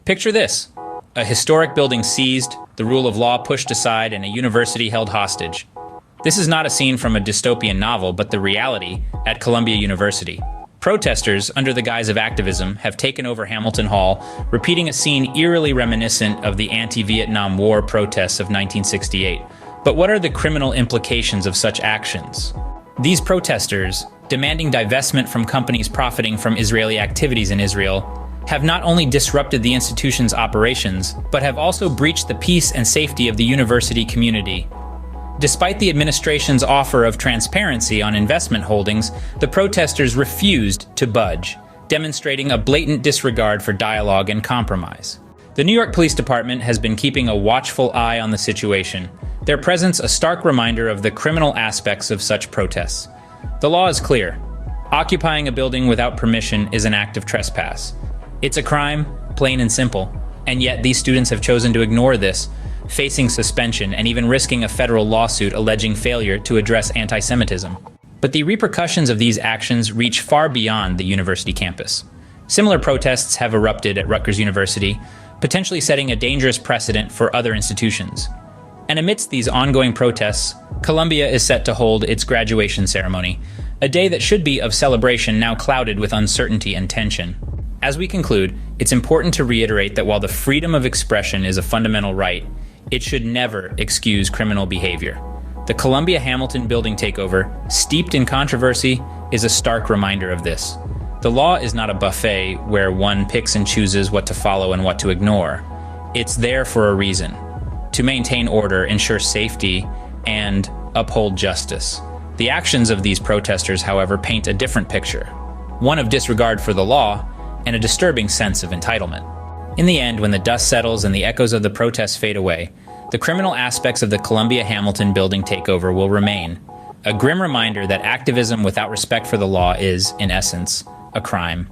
Picture this: a historic building seized, the rule of law pushed aside, and a university held hostage. This is not a scene from a dystopian novel, but the reality at Columbia University. Protesters, under the guise of activism, have taken over Hamilton Hall, repeating a scene eerily reminiscent of the anti-Vietnam War protests of 1968. But what are the criminal implications of such actions? These protesters, demanding divestment from companies profiting from Israeli activities in Israel, have not only disrupted the institution's operations, but have also breached the peace and safety of the university community. Despite the administration's offer of transparency on investment holdings, the protesters refused to budge, demonstrating a blatant disregard for dialogue and compromise. The New York Police Department has been keeping a watchful eye on the situation, their presence a stark reminder of the criminal aspects of such protests. The law is clear. Occupying a building without permission is an act of trespass. It's a crime, plain and simple, and yet these students have chosen to ignore this, facing suspension and even risking a federal lawsuit alleging failure to address anti-Semitism. But the repercussions of these actions reach far beyond the university campus. Similar protests have erupted at Rutgers University, potentially setting a dangerous precedent for other institutions. And amidst these ongoing protests, Columbia is set to hold its graduation ceremony, a day that should be of celebration now clouded with uncertainty and tension. As we conclude, it's important to reiterate that while the freedom of expression is a fundamental right, it should never excuse criminal behavior. The Columbia Hamilton building takeover, steeped in controversy, is a stark reminder of this. The law is not a buffet where one picks and chooses what to follow and what to ignore. It's there for a reason: to maintain order, ensure safety, and uphold justice. The actions of these protesters, however, paint a different picture, one of disregard for the law and a disturbing sense of entitlement. In the end, when the dust settles and the echoes of the protests fade away, the criminal aspects of the Columbia Hamilton building takeover will remain, a grim reminder that activism without respect for the law is, in essence, a crime.